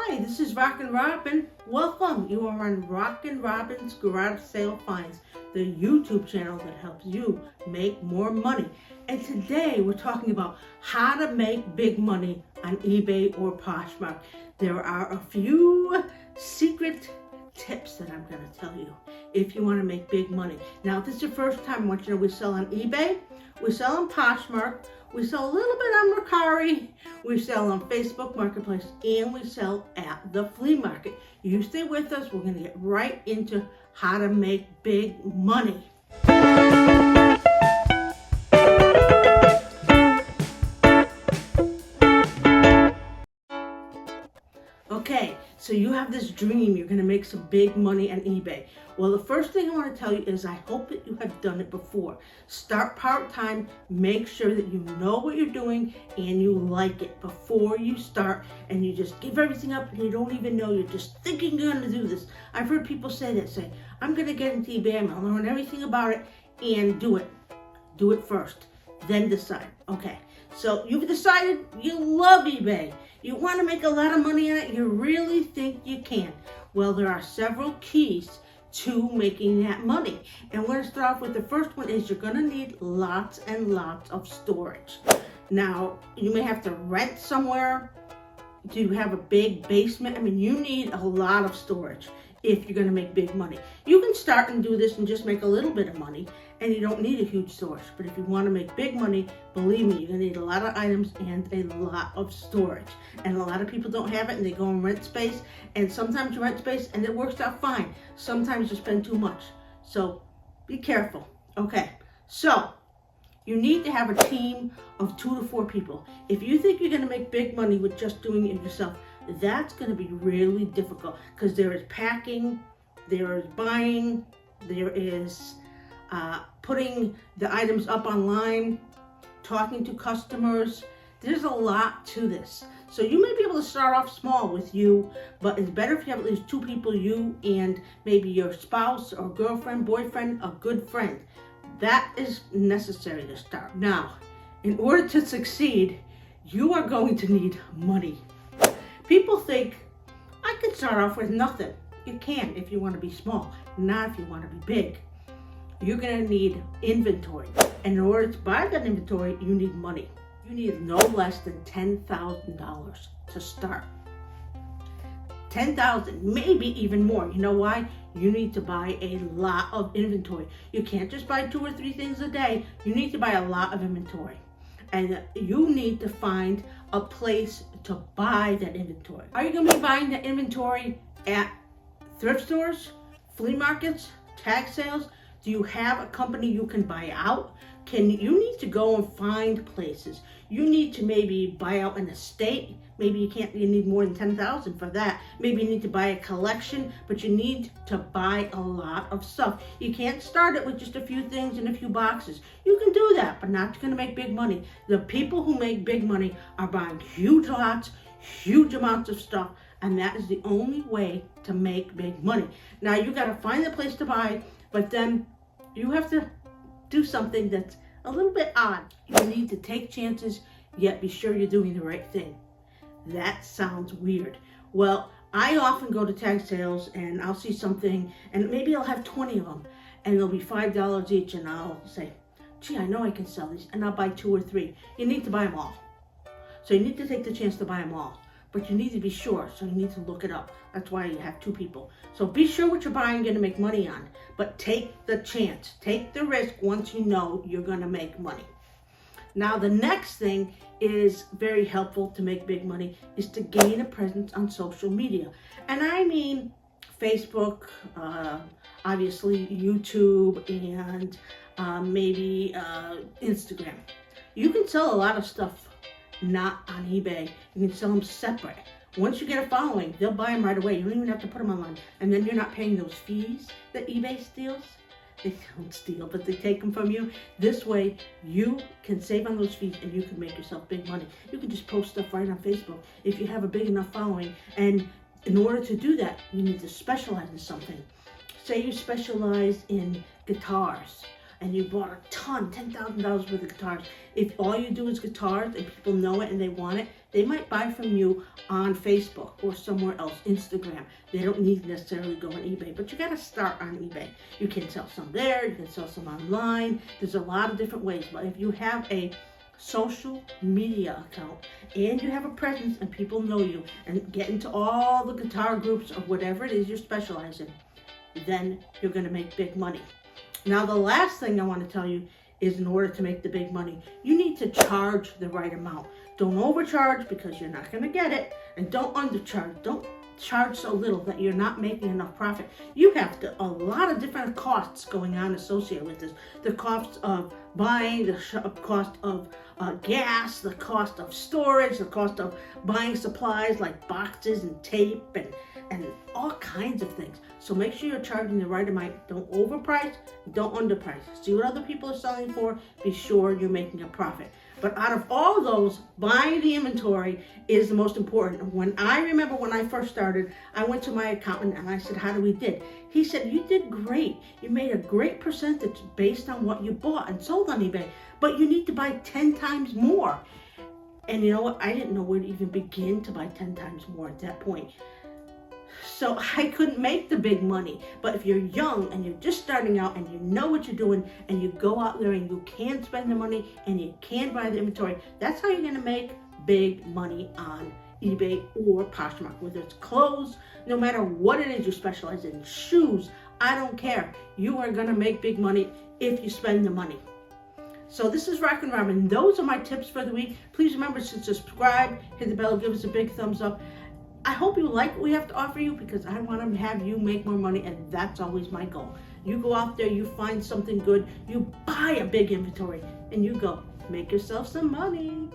Hi, this is RockinRobin. Welcome. You are on RockinRobin's Garage Sale Finds, the YouTube channel that helps you make more money. And today we're talking about how to make big money on eBay or Poshmark. There are a few secret tips that I'm going to tell you if you want to make big money. Now, if this is your first time, I want you to know we sell on eBay, we sell on Poshmark, we sell a little bit on Mercari, we sell on Facebook Marketplace, and we sell at the flea market. You stay with us. We're going to get right into how to make big money. Okay, so you have this dream, you're going to make some big money on eBay. Well, the first thing I want to tell you is I hope that you have done it before. Start part-time, make sure that you know what you're doing and you like it before you start, and you just give everything up and you don't even know, you're just thinking you're going to do this. I've heard people say, I'm going to get into eBay, I'm going to learn everything about it and do it. Do it first, then decide. Okay, so you've decided you love eBay. You want to make a lot of money on it. You really think you can. Well, there are several keys to making that money. And we're going to start off with the first one is you're going to need lots and lots of storage. Now, you may have to rent somewhere. Do you have a big basement? I mean, you need a lot of storage if you're going to make big money. You can start and do this and just make a little bit of money, and you don't need a huge storage. But if you want to make big money, believe me, you're going to need a lot of items and a lot of storage. And a lot of people don't have it, and they go and rent space. And sometimes you rent space, and it works out fine. Sometimes you spend too much. So be careful. Okay, so you need to have a team of 2 to 4 people. If you think you're going to make big money with just doing it yourself, that's going to be really difficult because there is packing, there is buying, there is putting the items up online, talking to customers. There's a lot to this. So you may be able to start off small with you, but it's better if you have at least 2 people, you and maybe your spouse or girlfriend, boyfriend, a good friend. That is necessary to start. Now, in order to succeed, you are going to need money. People think, I could start off with nothing. You can if you want to be small, not if you want to be big. You're going to need inventory. And in order to buy that inventory, you need money. You need no less than $10,000 to start. $10,000, maybe even more. You know why? You need to buy a lot of inventory. You can't just buy 2 or 3 things a day. You need to buy a lot of inventory. And you need to find a place to buy that inventory. Are you going to be buying that inventory at thrift stores, flea markets, tag sales? Do you have a company you can buy out? You need to go and find places. You need to maybe buy out an estate. Maybe you need more than $10,000 for that. Maybe you need to buy a collection, but you need to buy a lot of stuff. You can't start it with just a few things and a few boxes. You can do that, but not going to make big money. The people who make big money are buying huge lots, huge amounts of stuff, and that is the only way to make big money. Now, you got to find a place to buy, but then you have to do something that's a little bit odd. You need to take chances, yet be sure you're doing the right thing. That sounds weird. Well, I often go to tag sales and I'll see something and maybe I'll have 20 of them and they'll be $5 each, and I'll say, gee, I know I can sell these, and I'll buy 2 or 3. You need to buy them all. So you need to take the chance to buy them all. But you need to be sure, so you need to look it up. That's why you have 2 people. So be sure what you're buying you're going to make money on, but take the chance. Take the risk once you know you're going to make money. Now, the next thing is very helpful to make big money is to gain a presence on social media. And I mean Facebook, obviously YouTube, and maybe Instagram. You can sell a lot of stuff not on eBay. You can sell them separate. Once you get a following, they'll buy them right away. You don't even have to put them online. And then you're not paying those fees that eBay steals. They don't steal, but they take them from you. This way, you can save on those fees and you can make yourself big money. You can just post stuff right on Facebook if you have a big enough following. And in order to do that, you need to specialize in something. Say you specialize in guitars. and you bought a ton, $10,000 worth of guitars. If all you do is guitars and people know it and they want it, they might buy from you on Facebook or somewhere else, Instagram. They don't need to necessarily go on eBay, but you got to start on eBay. You can sell some there, you can sell some online. There's a lot of different ways, but if you have a social media account and you have a presence and people know you and get into all the guitar groups or whatever it is you specialize in, then you're going to make big money. Now, the last thing I want to tell you is, in order to make the big money, you need to charge the right amount. Don't overcharge because you're not going to get it, and don't undercharge. Don't charge so little that you're not making enough profit. You have a lot of different costs going on associated with this. The cost of buying, the cost of gas, the cost of storage, the cost of buying supplies like boxes and tape and all kinds of things. So make sure you're charging the right amount. Don't overprice, don't underprice. See what other people are selling for. Be sure you're making a profit. But out of all those, buying the inventory is the most important. I remember when I first started, I went to my accountant and I said, how do we did? He said, you did great. You made a great percentage based on what you bought and sold on eBay, but you need to buy 10 times more. And you know what? I didn't know where to even begin to buy 10 times more at that point. So I couldn't make the big money. But if you're young and you're just starting out and you know what you're doing and you go out there and you can spend the money and you can buy the inventory, that's how you're going to make big money on eBay or Poshmark. Whether it's clothes, no matter what it is you specialize in, shoes, I don't care. You are going to make big money if you spend the money. So this is RockinRobin. Those are my tips for the week. Please remember to subscribe, hit the bell, give us a big thumbs up. I hope you like what we have to offer you, because I want to have you make more money, and that's always my goal. You go out there, you find something good, you buy a big inventory, and you go make yourself some money.